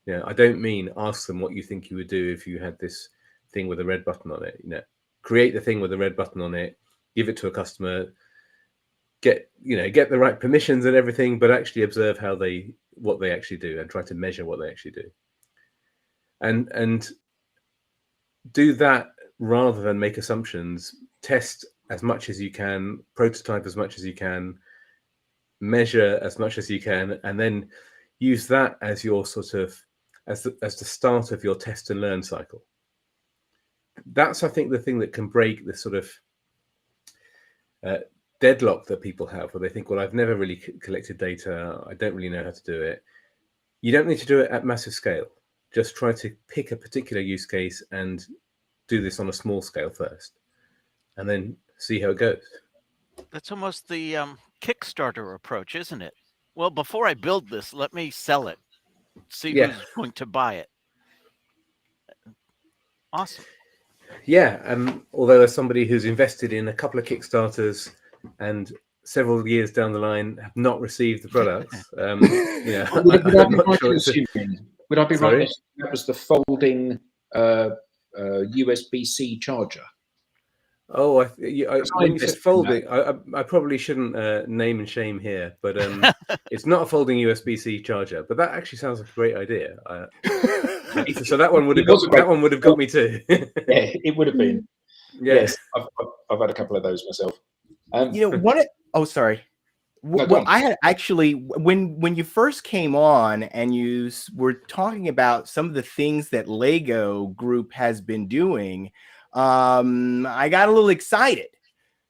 You know, I don't mean ask them what you think you would do if you had this thing with a red button on it. You know, create the thing with a red button on it, give it to a customer, get the right permissions and everything, but actually observe what they actually do and try to measure what they actually do. And do that rather than make assumptions. Test as much as you can, prototype as much as you can, measure as much as you can, and then use that as your sort of as the start of your test and learn cycle. That's, I think, the thing that can break the sort of deadlock that people have, where they think, well, I've never really collected data, I don't really know how to do it. You don't need to do it at massive scale. Just try to pick a particular use case and do this on a small scale first, and then see how it goes. That's almost the Kickstarter approach, isn't it? Well, before I build this, let me sell it, see who's going to buy it. Awesome. Yeah, although as somebody who's invested in a couple of Kickstarters and several years down the line have not received the products, Would I be right? That was the folding USB-C charger. Oh, when you said folding, I probably shouldn't name and shame here, but it's not a folding USB-C charger. But that actually sounds like a great idea. So that one would have got me too. Yeah, it would have been. Yeah. Yes, I've had a couple of those myself. Sorry. Well, I had actually, when you first came on and you were talking about some of the things that Lego Group has been doing, I got a little excited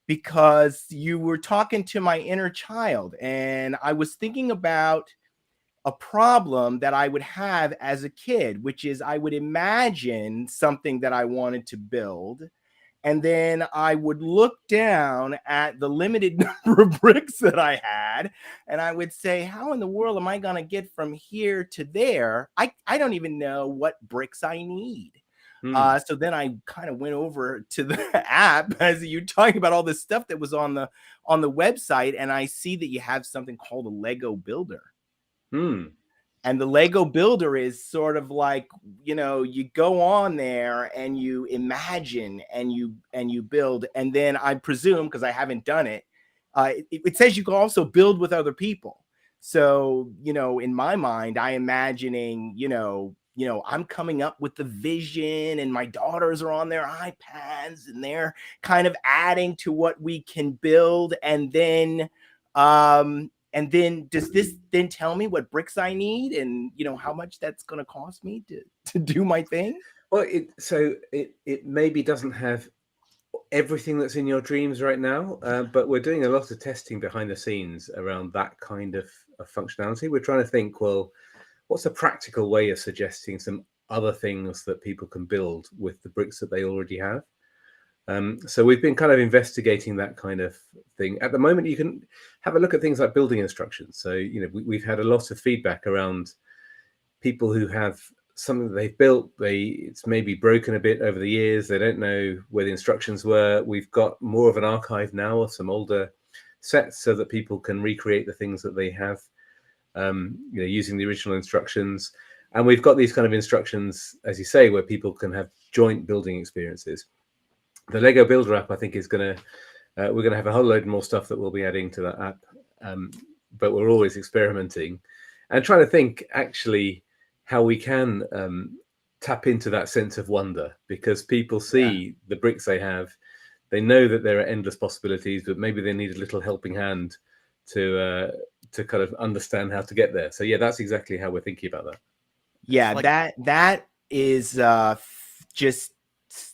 because you were talking to my inner child, and I was thinking about a problem that I would have as a kid, which is I would imagine something that I wanted to build, and then I would look down at the limited number of bricks that I had, and I would say, how in the world am I going to get from here to there? I don't even know what bricks I need. So then I kind of went over to the app as you're talking about all this stuff that was on the website, and I see that you have something called a Lego Builder. And the Lego Builder is sort of like, you go on there and you imagine and you build. And then I presume, because I haven't done it, it says you can also build with other people. So, in my mind, I imagining, I'm coming up with the vision, and my daughters are on their iPads and they're kind of adding to what we can build. And then does this then tell me what bricks I need and, how much that's going to cost me to do my thing? Well, it maybe doesn't have everything that's in your dreams right now, but we're doing a lot of testing behind the scenes around that kind of functionality. We're trying to think, well, what's a practical way of suggesting some other things that people can build with the bricks that they already have? So we've been kind of investigating that kind of thing. At the moment, you can have a look at things like building instructions. So, we've had a lot of feedback around people who have something that they've built. It's maybe broken a bit over the years. They don't know where the instructions were. We've got more of an archive now of some older sets so that people can recreate the things that they have, using the original instructions. And we've got these kind of instructions, as you say, where people can have joint building experiences. The Lego Builder app, I think, is we're going to have a whole load more stuff that we'll be adding to that app. But we're always experimenting and trying to think actually how we can tap into that sense of wonder, because people see the bricks they have, they know that there are endless possibilities, but maybe they need a little helping hand to kind of understand how to get there. So yeah, that's exactly how we're thinking about that. Yeah, that is just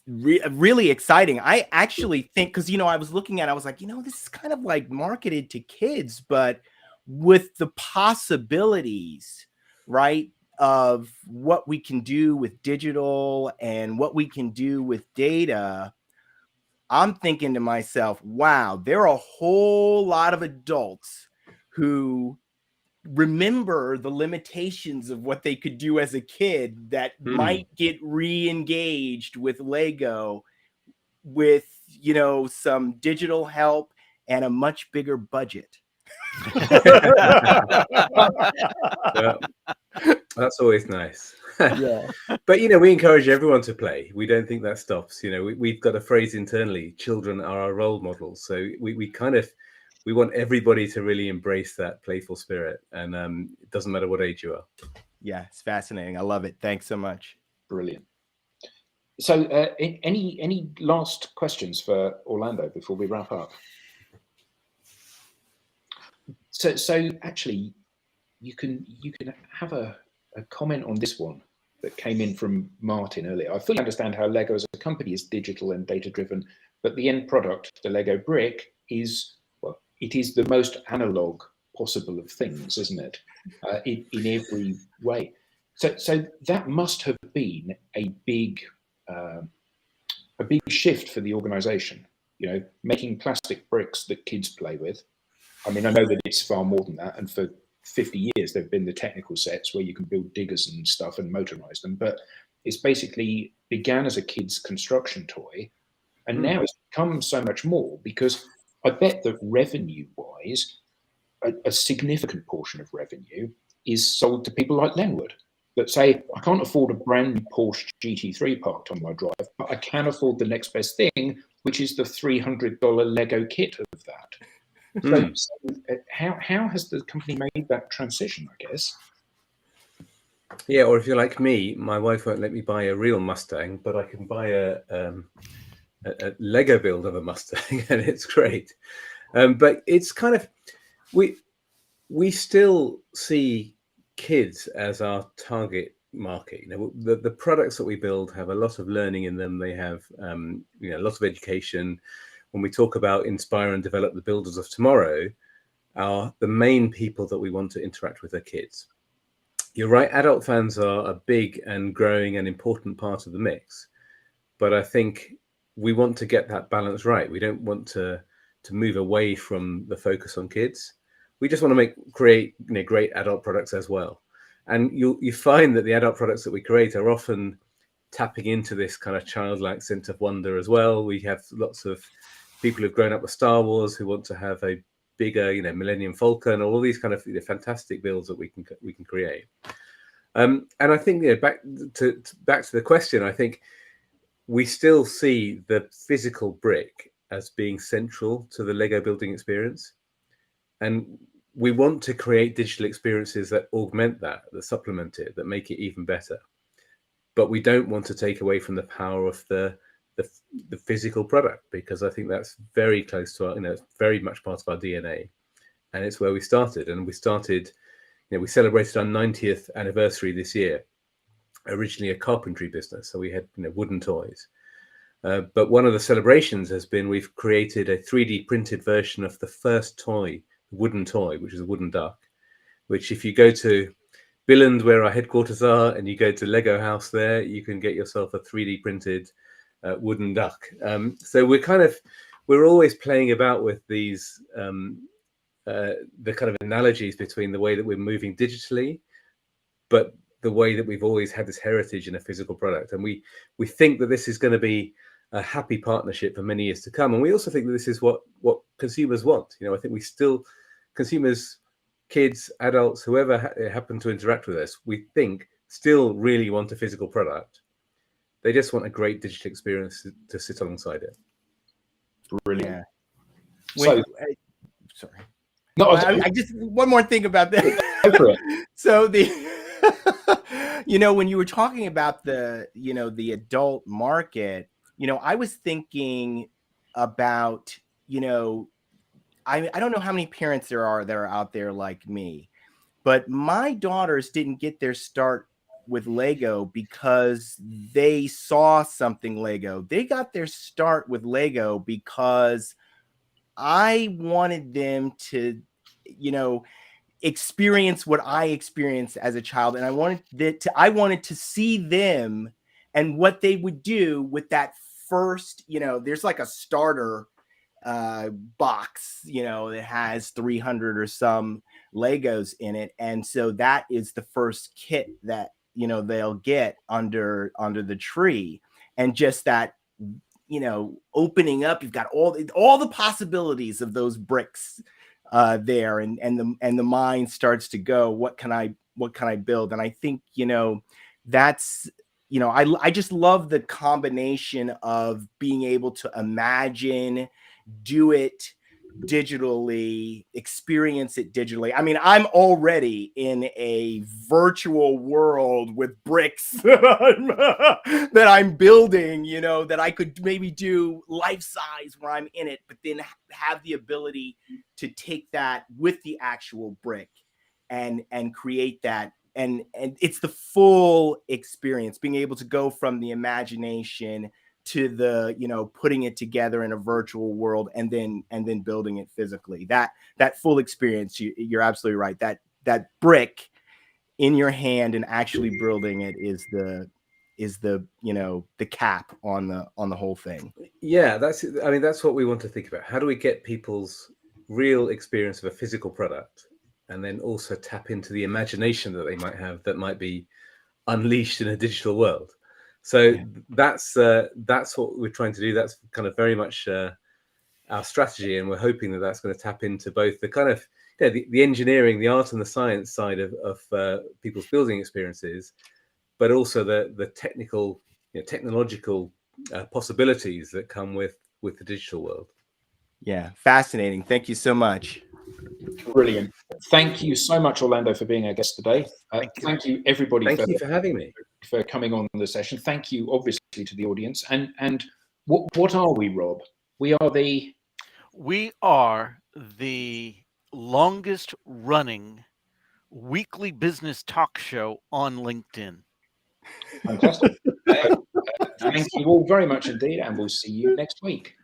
really exciting. I actually think, because I was looking at it, I was like, this is kind of like marketed to kids, but with the possibilities, right, of what we can do with digital and what we can do with data, I'm thinking to myself, wow, there are a whole lot of adults who remember the limitations of what they could do as a kid that might get re-engaged with Lego with, you know, some digital help and a much bigger budget. Yeah, that's always nice. Yeah. But, you know, we encourage everyone to play. We don't think that stops. You know, we've got a phrase internally, children are our role models. So we kind of, we want everybody to really embrace that playful spirit. And it doesn't matter what age you are. Yeah, it's fascinating. I love it. Thanks so much. Brilliant. So any last questions for Orlando before we wrap up? So actually, you can have a comment on this one that came in from Martin earlier. I fully understand how Lego as a company is digital and data driven, but the end product, the Lego brick, is, well, it is the most analog possible of things, isn't it? In every way. So that must have been a big shift for the organization, you know, making plastic bricks that kids play with. I mean, I know that it's far more than that, and for 50 years there have been the technical sets where you can build diggers and stuff and motorize them, but it's basically began as a kid's construction toy, and now it's become so much more, because I bet that revenue wise a significant portion of revenue is sold to people like Lenwood that say, I can't afford a brand new Porsche GT3 parked on my drive, but I can afford the next best thing, which is the $300 Lego kit of that. So how has the company made that transition, I guess? Yeah, or if you're like me, my wife won't let me buy a real Mustang, but I can buy a Lego build of a Mustang, and it's great. But it's kind of, we still see kids as our target market. You know, the products that we build have a lot of learning in them. They have you know, lots of education. When we talk about inspire and develop the builders of tomorrow, the main people that we want to interact with are kids. You're right, adult fans are a big and growing and important part of the mix, but I think we want to get that balance right. We don't want to move away from the focus on kids. We just want to create, you know, great adult products as well. And you find that the adult products that we create are often tapping into this kind of childlike sense of wonder as well. We have lots of people who've grown up with Star Wars who want to have a bigger, you know, Millennium Falcon, all these kind of, you know, fantastic builds that we can create. And I think, you know, back to the question, I think we still see the physical brick as being central to the Lego building experience, and we want to create digital experiences that augment that supplement it, that make it even better. But we don't want to take away from the power of the physical product, because I think that's very close to our, you know, it's very much part of our DNA, and it's where we started. And we started, you know, we celebrated our 90th anniversary this year. Originally a carpentry business, so we had, you know, wooden toys. But one of the celebrations has been we've created a 3D printed version of the first wooden toy, which is a wooden duck, which if you go to Billund, where our headquarters are, and you go to Lego House there, you can get yourself a 3D printed wooden duck. So we're always playing about with these the kind of analogies between the way that we're moving digitally, but the way that we've always had this heritage in a physical product. And we think that this is going to be a happy partnership for many years to come. And we also think that this is what consumers want. You know, I think consumers, kids, adults, whoever happen to interact with us, we think still really want a physical product. They just want a great digital experience to sit alongside it. Brilliant. Yeah. Sorry. No, I just, one more thing about that. Go for it. So you know, when you were talking about the, you know, the adult market, you know, I was thinking about, you know, I don't know how many parents there are that are out there like me, but my daughters didn't get their start with Lego because they saw something Lego. They got their start with Lego because I wanted them to, you know, experience what I experienced as a child, and I wanted to see them and what they would do with that first, you know, there's like a starter box, that has 300 or some Legos in it. And so that is the first kit that, they'll get under the tree. And just that, opening up, you've got all the possibilities of those bricks there, and the mind starts to go, what can I build? And I think, that's, I just love the combination of being able to imagine, do it digitally, experience it digitally. I mean, I'm already in a virtual world with bricks that I'm building, that I could maybe do life size where I'm in it, but then have the ability to take that with the actual brick and create that. And it's the full experience, being able to go from the imagination to the, putting it together in a virtual world and then building it physically. That full experience, you're absolutely right. That brick in your hand and actually building it is the the cap on the whole thing. Yeah, that's what we want to think about. How do we get people's real experience of a physical product, and then also tap into the imagination that they might have that might be unleashed in a digital world? So that's what we're trying to do. That's kind of very much our strategy, and we're hoping that that's going to tap into both the kind of the engineering, the art, and the science side of people's building experiences, but also the technical, technological possibilities that come with the digital world. Yeah, fascinating. Thank you so much. Brilliant. Thank you so much, Orlando, for being our guest today. Thank you, everybody. Thank you for having me. For coming on the session. Thank you, obviously, to the audience. And what are we, Rob? We are the longest running weekly business talk show on LinkedIn. Fantastic. Thank you all very much indeed, and we'll see you next week.